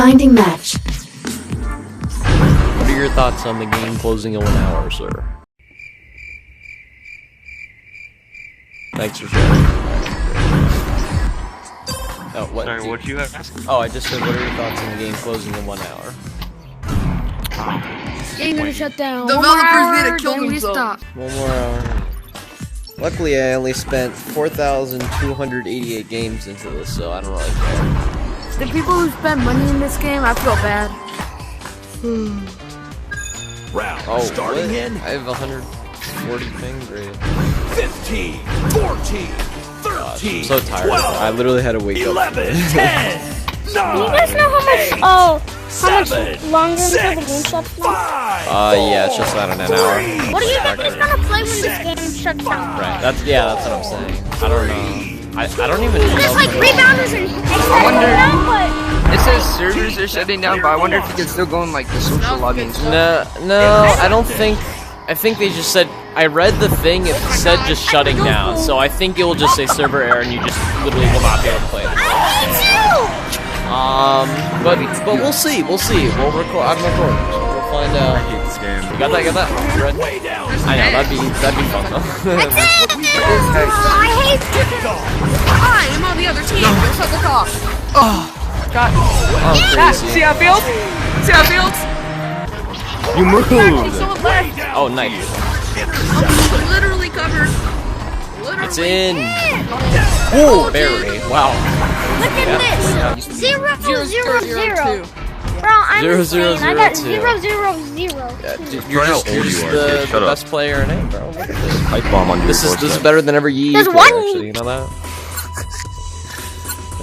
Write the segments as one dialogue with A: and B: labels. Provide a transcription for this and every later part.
A: Finding match.
B: What are your thoughts on the game closing in 1 hour, sir? Thanks for sharing. Oh, what?
C: Sorry, what'd you ask?
B: Oh, I just said, what are your thoughts on the game closing in 1 hour?
D: Game gonna shut down.
E: Developers need to kill themselves.
D: Stop.
B: 1 more hour. Luckily, I only spent 4,288 games into this, so I don't really care.
D: The people who spend money in this game, I feel bad.
F: Round
B: Oh,
F: starting
B: what?
F: in
B: I have 140 ping, great.
F: 15, 14, 13,
B: I'm so tired.
F: 12,
B: I literally had to wake
F: 11,
B: up.
F: 10, 9,
G: Do you guys know how much? Oh, how much
F: 7,
G: longer until the game
F: 6,
G: shuts down?
F: 5,
B: Yeah, it's just about an hour.
G: What do you think is gonna play when this game shuts down?
B: Right, that's what I'm saying. I don't know. I don't even know.
G: There's like rebounders and
E: wonder-
G: but
E: It says servers are shutting down, but I wonder if you can still go in like the social lobby and stuff.
B: No, I don't think. I think they just said. I read the thing. It said just shutting down. So I think it will just say server error, and you just literally will not be able to play it. But we'll see. We'll see. We'll record. I'm recording. So we'll find out.
C: I hate this game.
B: You got that? Got that? You ready? I know that'd be fun though.
G: I hate
E: I am on the other team. Go shut the car.
D: God.
B: Oh, crazy.
E: See how it feels? See how it feels?
B: You moved.
E: Someone left.
B: Oh, nice.
E: I'm literally covered. Literally.
B: It's in. Oh, barely. Wow.
G: Look at this. 0, 0, 0, 0. Bro, I'm
B: 0,
G: insane.
B: 0,
G: I got
B: 0,
G: 0, 0, 0.
B: Yeah, dude,
C: You're
B: just
C: how old you are,
B: the
C: kid. Shut up.
B: best player in it, bro. Look at this.
C: Pipe bomb on your
B: This is better than ever EU
G: There's
B: player,
G: one-
B: actually, you know that?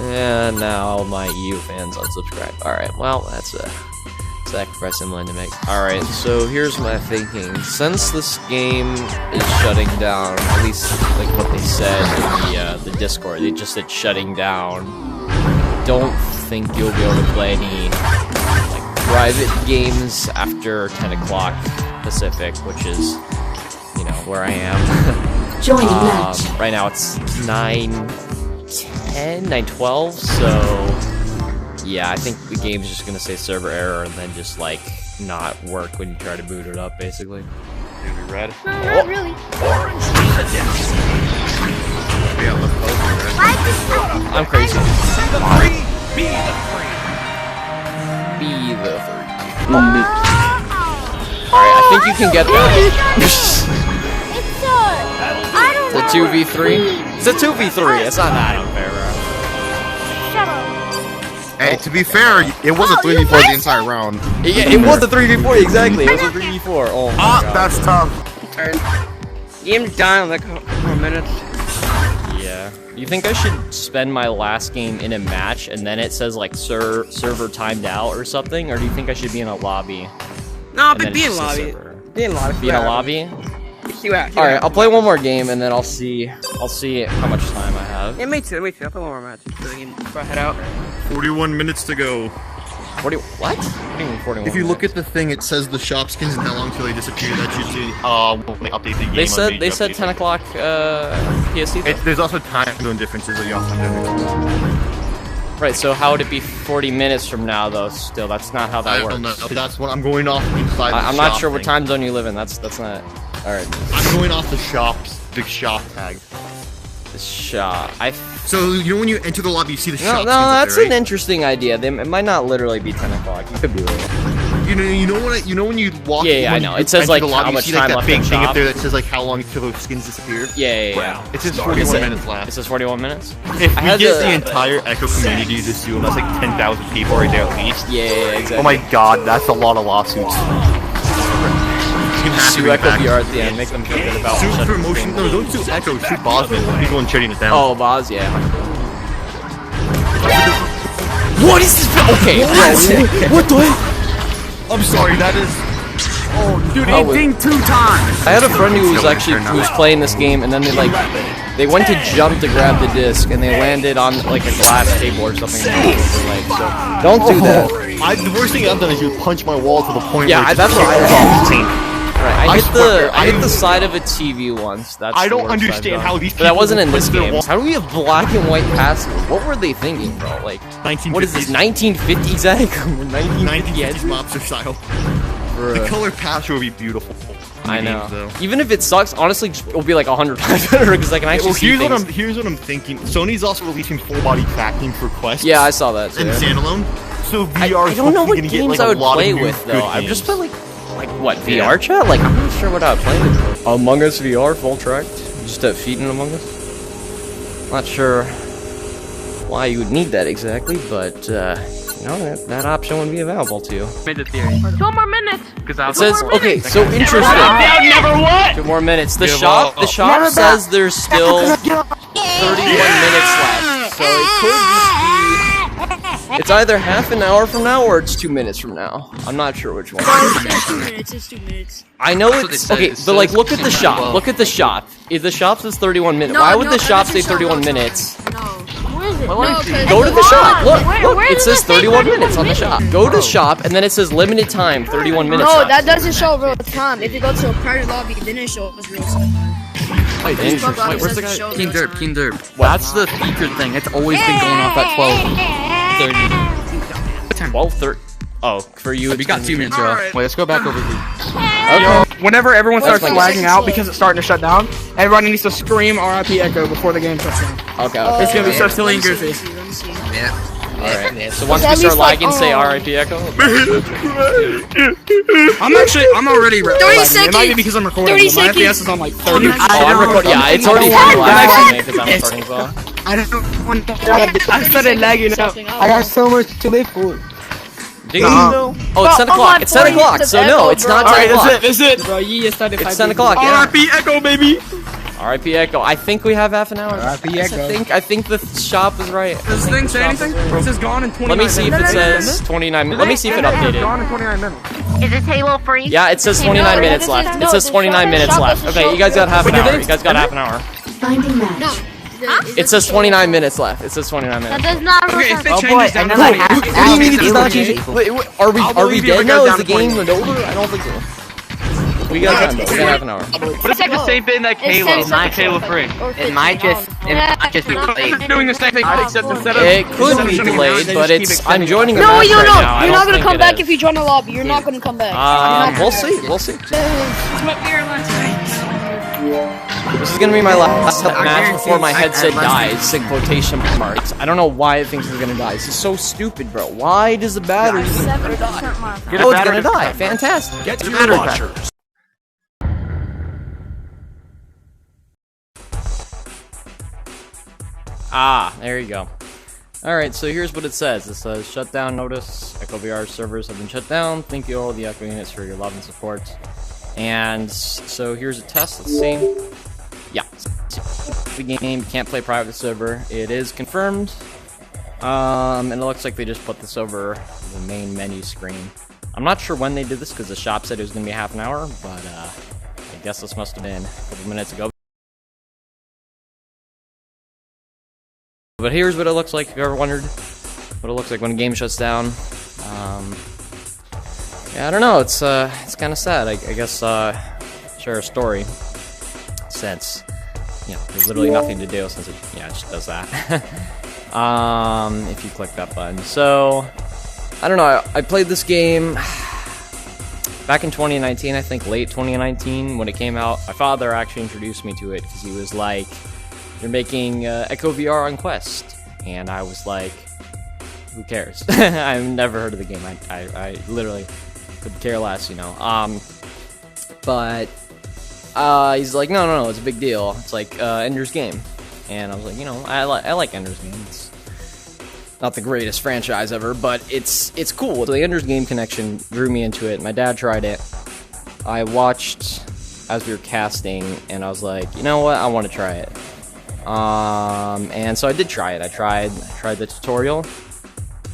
B: And now my EU fans unsubscribe. Alright, well, that's a sacrifice I'm willing to make. Alright, so here's my thinking. Since this game is shutting down, at least like what they said in the Discord, they just said shutting down. Don't think you'll be able to play any like private games after 10 o'clock Pacific, which is, you know, where I am.
A: Joining match.
B: Right now it's 9:10, 9:12, so yeah, I think the game's just gonna say server error and then just like not work when you try to boot it up, basically.
C: Dude, we red?
G: No, not really.
C: Yeah, let's go.
B: I'm crazy.
F: the 3, be the 3.
B: Be the 3. Alright, I think you can get that.
G: It's I don't
B: The
G: know.
B: 2v3? It's a 2v3, it's not that unfair, bro.
G: Shut up.
C: Hey, to be fair, it was a 3v4 the entire round.
B: Yeah, it was a 3v4, exactly. It was a 3v4. Oh my god.
C: That's tough.
E: Game's done in like a couple of minutes.
B: Yeah. You think I should spend my last game in a match and then it says like server timed out or something? Or do you think I should be in a lobby?
E: No,
B: and then
E: be in
B: just say
E: lobby.
B: server?
E: Be in lobby.
B: Be in a lobby?
E: See what
B: Alright, I'll play one more game and then I'll see how much time I have.
E: Yeah, me too. I'll play one more match. So I can head out.
C: 41 minutes to go.
B: 40, what? What do you mean 41
C: If you look
B: minutes?
C: at the thing, it says the shop skins and how long till they disappear. That's usually when they update the game.
B: They said 10 o'clock PST though.
C: There's also time zone differences that you also have to.
B: Right, so how would it be 40 minutes from now though still? That's not how
C: I
B: that
C: don't know.
B: works.
C: That's what I'm going off inside the
B: I'm not
C: shop
B: sure what
C: thing.
B: time zone you live in. That's not. Alright.
C: I'm going off the shop tag.
B: The shop.
C: So you know when you enter the lobby, you see the
B: No,
C: shop skins
B: that's
C: up there,
B: an interesting idea. It might not literally be 10 o'clock. You could be right.
C: You know when you walk.
B: Yeah, I
C: when
B: know.
C: you
B: It says,
C: enter
B: like,
C: the lobby,
B: how
C: you
B: much
C: see,
B: time
C: like, that
B: left
C: big
B: in
C: thing
B: shop.
C: up there that says like how long till the skins disappear.
B: Yeah.
C: It says
B: It
C: 41
B: says-
C: minutes left.
B: It says 41 minutes?
C: If
B: I
C: we
B: had
C: get
B: to-
C: the entire Echo community to sue them, that's like 10,000 people right there at least.
B: Yeah, exactly.
C: Oh my god, that's a lot of lawsuits.
B: Sue Echo VR at the end. Make them feel good about
C: Sue
B: shutting the
C: promotion.
B: game.
C: No, don't sue Echo. Sue Bosman. People and shutting it down.
B: Oh, Boz, yeah. What is this? Okay, what the heck?
C: I'm sorry. That is.
E: Oh, dude,
B: Oh,
E: it dinged 2 times.
B: I had a friend who was playing this game, and then they went to jump to grab the disc, and they landed on like a glass table or something. So don't do that.
C: The worst thing I've done is you punch my wall to the point
B: Yeah,
C: where
B: that's what I
C: did.
B: Right,
C: swear,
B: I hit the side of a TV once. That's
C: I
B: the
C: don't
B: worst I've
C: understand
B: done.
C: how these
B: But that
C: people
B: wasn't in
C: put
B: this
C: their
B: game.
C: wall-
B: How do we have black and white passing? What were they thinking, bro? Like, what is this, 1950s egg?
C: 1950s mobster style. The color pasture would be beautiful.
B: I know.
C: Games, though.
B: Even if it sucks, honestly, it'll be like 100 times better because I can actually
C: Well,
B: see things.
C: here's what I'm thinking. Sony's also releasing full body tracking for Quest.
B: Yeah, I saw that too.
C: And standalone. So
B: I
C: VR is
B: don't know what
C: gonna get
B: games
C: like
B: I
C: a
B: would
C: lot
B: play
C: of new
B: with though.
C: good
B: I've just
C: games.
B: played like what VR chat? Like I'm not sure what I would play with. Among Us VR full tracked, just at feet in Among Us. Not sure why you would need that exactly, but you know that option would be available to you.
E: Made the theory.
D: 2 more minutes.
B: It says okay, so interesting.
F: Never what?
B: 2 more minutes. The
C: Give
B: shop
C: up.
B: says there's still 31 minutes left, so it could just be. It's either half an hour from now or it's 2 minutes from now. I'm not sure which one.
G: It's 2 minutes. It's 2 minutes.
B: I know
E: That's what
B: it's
E: they
B: okay,
E: said.
B: but like look at the
E: It
B: shop.
E: says
B: Look at the shop. If the shop says 31 minutes,
D: No,
B: why would
D: no,
B: the shop
D: that
B: say
D: doesn't show
B: 31
D: no
B: minutes?
D: No. Where is it?
E: No,
D: No,
E: 'cause
B: Go to the shop. Look,
D: Where
B: look. It
D: does
B: says
D: it say
B: 31 minutes on the shop. Go to shop and then it says limited time, 31 minutes.
G: No,
B: left.
G: that doesn't show real time. If you go to a private lobby, then it shows real time.
E: Wait,
B: Interesting.
G: Wait,
E: where's the
G: It says
E: guy?
G: show
E: King
G: real
E: Derp,
G: time.
E: King Derp. That's the speaker thing. It's always been going off at 12:30.
B: 12:30. Oh, for you.
E: We got 2 minutes, bro. Wait, let's go back over here.
B: Okay.
H: Whenever everyone starts
B: What's
H: flagging out because it's starting to shut down, everybody needs to scream RIP Echo before the game shuts down.
B: Okay.
H: It's gonna be so
G: Let
H: silly
G: me
H: and
G: see,
H: goofy.
G: let me see.
B: Alright. So once
G: At
B: we start
G: least, like,
B: lagging, say
G: oh.
B: RIP Echo.
H: I'm already
G: 30
H: lagging. It might be
G: seconds.
H: because I'm recording.
G: 30
H: but my
G: seconds.
H: FPS is on like 30.
B: Oh, I'm recording. Yeah, it's already lagging because I'm recording as well.
H: I don't want to. I started lagging out.
G: I got
H: so much to live for.
B: Do you though? Oh, it's 10
G: Oh,
B: o'clock.
G: my
B: It's 10
G: point
B: o'clock.
G: is
B: So
G: the
B: no,
G: echo,
B: it's
G: bro.
B: not 10
H: Alright,
B: o'clock.
H: that's it. Bro, you started
B: It's 10 o'clock. Yeah.
H: RIP Echo, baby.
B: RIP Echo. I think we have half an hour.
H: RIP Echo.
B: I think the shop is right.
H: Does this thing say anything? It says gone in 29
B: Let me see if it
H: minutes.
B: says 29. Let me see if it
H: Gone
B: updated.
H: in 29 minutes.
D: Is this Halo free?
B: Yeah, it says 29 minutes left. It says 29 minutes left. Okay, you guys got half an hour. You guys got half an hour.
A: Finding match.
B: It says 29 minutes left. It says 29
D: That
B: minutes.
D: does not
H: Okay, if
D: work.
H: it changes down to
B: What
H: like
B: do you mean it does not change? Wait, are we
H: believe you if
B: dead
H: it
B: now?
H: goes
B: Is
H: down
B: the
H: to 20
B: game over? I don't think so. We got time though. We got half an hour.
E: It's like the same thing like Halo.
G: It might
E: Halo free.
G: It might just
E: be played.
H: It's doing the same thing, except instead of
B: It could be delayed, but it's. I'm joining the
G: No,
B: match
G: you
B: right
G: know,
B: now. I
G: you're
B: don't
G: not gonna
B: think
G: come
B: it
G: back
B: is.
G: if you join the lobby. You're not gonna come back.
B: We'll see. We'll see. This is gonna be my last match before my headset dies. In quotation marks. I don't know why it thinks it's gonna die. This is so stupid, bro. Why does the battery?
D: 7% left.
B: Oh, it's gonna die. Fantastic.
F: Get to your launchers.
B: Ah, there you go. Alright, so here's what it says. It says, shutdown notice. Echo VR servers have been shut down. Thank you all the Echo units for your love and support. And so here's a test. Let's see. Yeah. The game can't play private server. It is confirmed. And it looks like they just put this over the main menu screen. I'm not sure when they did this because the shop said it was going to be half an hour, but I guess this must have been a couple minutes ago. But here's what it looks like, if you ever wondered what it looks like when a game shuts down. Yeah, I don't know, it's kind of sad. I guess, share a story, since, you know, there's literally nothing to do, since it, yeah, it just does that. If you click that button. So, I don't know, I played this game back in 2019, I think late 2019, when it came out. My father actually introduced me to it, because he was like, "You're making Echo VR on Quest," and I was like, "Who cares?" I've never heard of the game. I literally could care less, you know. But he's like, "No, it's a big deal. It's like Ender's Game," and I was like, you know, I like Ender's Game. It's not the greatest franchise ever, but it's cool. So the Ender's Game connection drew me into it. My dad tried it. I watched as we were casting, and I was like, you know what? I want to try it. And so I did try it. I tried the tutorial,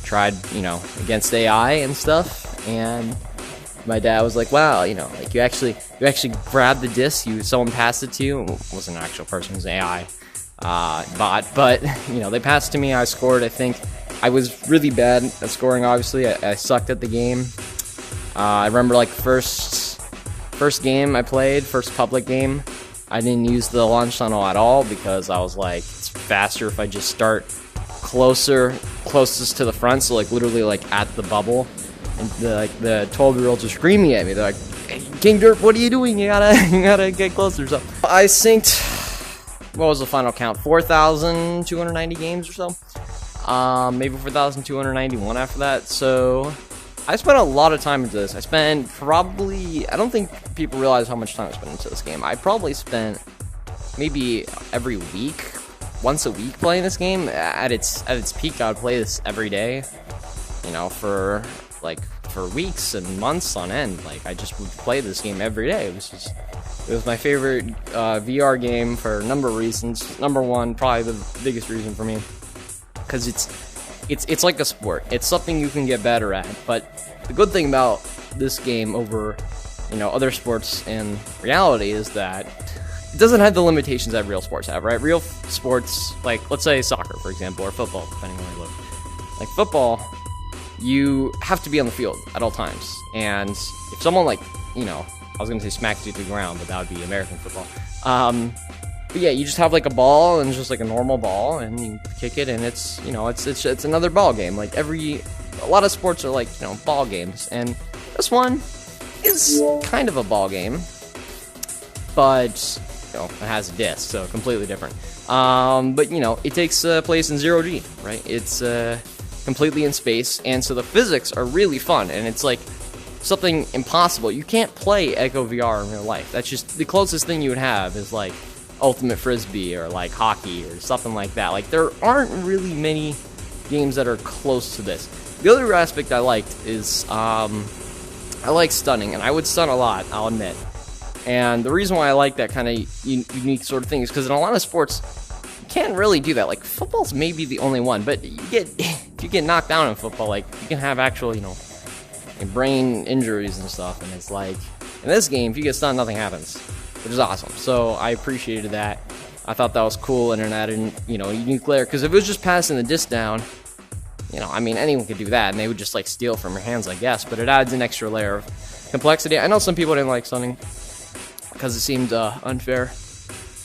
B: tried, you know, against AI and stuff, and my dad was like, wow, you know, like you actually grabbed the disc, someone passed it to you. It wasn't an actual person, it was an AI bot, but, you know, they passed it to me, I scored. I think I was really bad at scoring, obviously. I sucked at the game. I remember, like, first First game I played, first public game, I didn't use the launch tunnel at all because I was like, it's faster if I just start closest to the front, so like literally like at the bubble. And the 12-year-olds are screaming at me. They're like, hey, King Derp, what are you doing? You gotta get closer. So I synced, what was the final count? 4,290 games or so. Maybe 4,291 after that. So I spent a lot of time into this. I spent probably, I don't think people realize how much time I spent into this game. I probably spent maybe every week, once a week playing this game. At its peak, I would play this every day, you know, for weeks and months on end. Like, I just would play this game every day. It was my favorite VR game for a number of reasons. Number one, probably the biggest reason for me, because it's like a sport. It's something you can get better at. But the good thing about this game over, you know, other sports in reality is that it doesn't have the limitations that real sports have, right? Real sports, like let's say soccer, for example, or football, depending on where you live. Like football, you have to be on the field at all times. And if someone like, you know, I was going to say smacks you to the ground, but that would be American football. But yeah, you just have like a ball, and it's just like a normal ball, and you kick it, and it's, you know, it's another ball game. Like a lot of sports are like, you know, ball games, and this one is kind of a ball game, but, you know, it has a disc, so completely different. But, you know, it takes place in 0G, right? It's completely in space, and so the physics are really fun, and it's like something impossible. You can't play Echo VR in real life. That's just the closest thing you would have is like Ultimate Frisbee or like hockey or something like that. Like, there aren't really many games that are close to this. The other aspect I liked is I like stunning, and I would stun a lot, I'll admit. And the reason why I like that kind of unique sort of thing is because in a lot of sports, you can't really do that. Like, football's maybe the only one, but if you get knocked down in football, like, you can have actual, you know, brain injuries and stuff, and it's like, in this game, if you get stunned, nothing happens, which is awesome. So I appreciated that. I thought that was cool, and it added, you know, a unique layer, because if it was just passing the disc down, you know, I mean, anyone could do that, and they would just, like, steal from your hands, I guess, but it adds an extra layer of complexity. I know some people didn't like stunning, because it seemed unfair.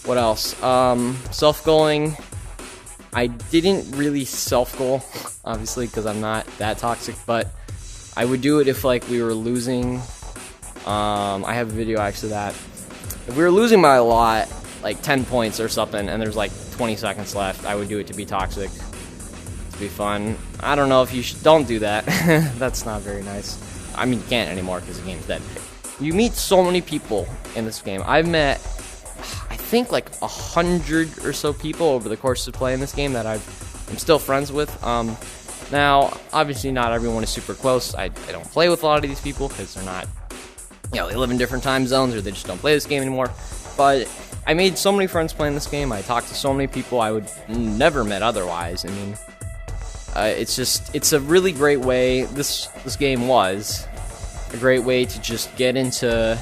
B: What else? Self-goaling. I didn't really self-goal, obviously, because I'm not that toxic, but I would do it if, like, we were losing. I have a video, actually, that if we were losing by a lot, like 10 points or something, and there's, like, 20 seconds left, I would do it to be toxic, to be fun. I don't know if you should. Don't do that. That's not very nice. I mean, you can't anymore because the game's dead. You meet so many people in this game. I've met, I think, like 100 or so people over the course of playing this game that I'm still friends with. Now, obviously not everyone is super close. I don't play with a lot of these people because they're not, you know, they live in different time zones, or they just don't play this game anymore. But I made so many friends playing this game. I talked to so many people I would never met otherwise. I mean, it's a really great way. This game was a great way to just get into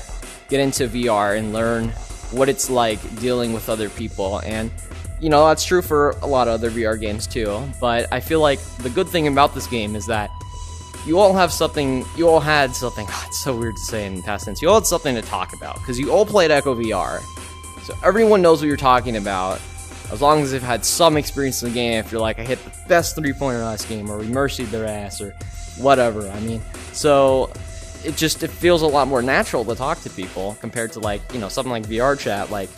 B: VR and learn what it's like dealing with other people. And, you know, that's true for a lot of other VR games too, but I feel like the good thing about this game is that you all had something, oh, it's so weird to say in past tense, you all had something to talk about, because you all played Echo VR, so everyone knows what you're talking about, as long as they've had some experience in the game. If you're like, I hit the best three-pointer in this game, or we mercied their ass, or whatever, I mean, so it feels a lot more natural to talk to people compared to, like, you know, something like VR chat. Like,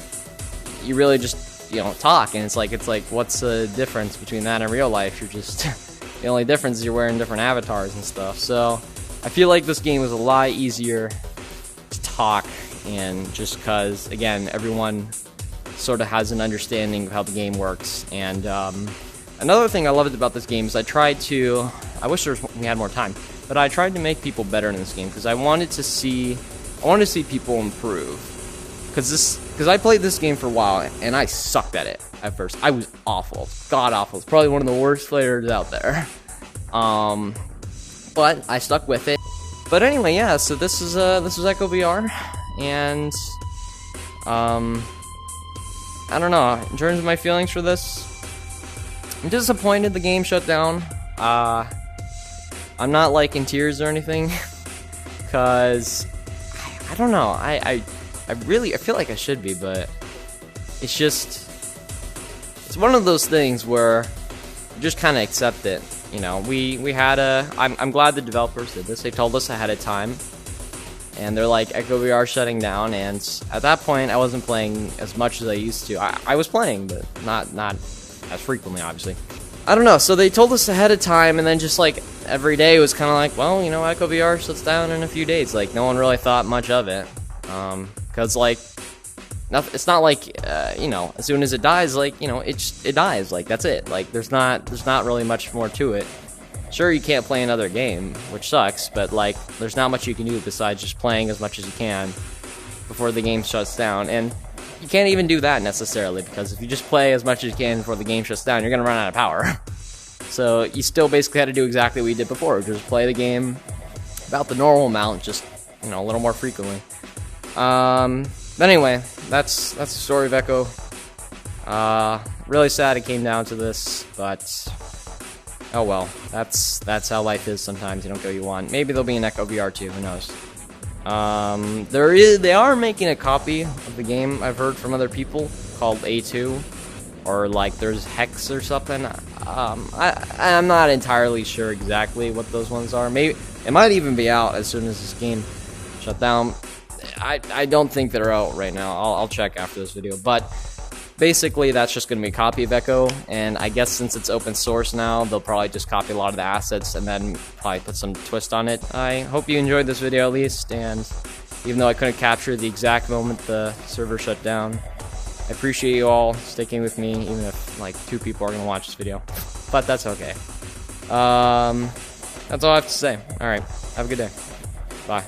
B: you really just, you know, talk, and it's like what's the difference between that and real life? You're just the only difference is you're wearing different avatars and stuff. So I feel like this game was a lot easier to talk, and just because, again, everyone sort of has an understanding of how the game works. And another thing I loved about this game is I wish we had more time, but I tried to make people better in this game, because I wanted to see people improve. Because I played this game for a while, and I sucked at it at first. I was awful, god awful. It's probably one of the worst players out there. But I stuck with it. But anyway, yeah. So this is Echo VR, and I don't know. In terms of my feelings for this, I'm disappointed the game shut down. I'm not like in tears or anything, because I don't know. I feel like I should be, but it's just, it's one of those things where you just kind of accept it. You know, we had I'm glad the developers did this. They told us ahead of time, and they're like, Echo VR shutting down, and at that point I wasn't playing as much as I used to. I was playing, but not as frequently, obviously. I don't know, so they told us ahead of time, and then just like every day it was kind of like, well, you know, Echo VR shuts down in a few days. Like, no one really thought much of it, because like, it's not like, you know, as soon as it dies, like, you know, it dies, like, that's it. Like, there's not really much more to it. Sure, you can't play another game, which sucks, but like, there's not much you can do besides just playing as much as you can before the game shuts down. And you can't even do that necessarily, because if you just play as much as you can before the game shuts down, you're gonna run out of power. So you still basically had to do exactly what you did before, just play the game about the normal amount, just, you know, a little more frequently. But anyway, that's the story of Echo. Really sad it came down to this, but oh well. That's how life is sometimes. You don't go you want. Maybe there'll be an Echo VR 2, who knows. They are making a copy of the game, I've heard from other people, called A2, or like there's Hex or something. I'm not entirely sure exactly what those ones are. Maybe it might even be out as soon as this game shut down. I don't think they're out right now. I'll check after this video, but basically that's just going to be a copy of Echo, and I guess since it's open source now, they'll probably just copy a lot of the assets and then probably put some twist on it. I hope you enjoyed this video at least, and even though I couldn't capture the exact moment the server shut down, I appreciate you all sticking with me, even if like 2 people are going to watch this video, but that's okay. That's all I have to say. Alright, have a good day. Bye.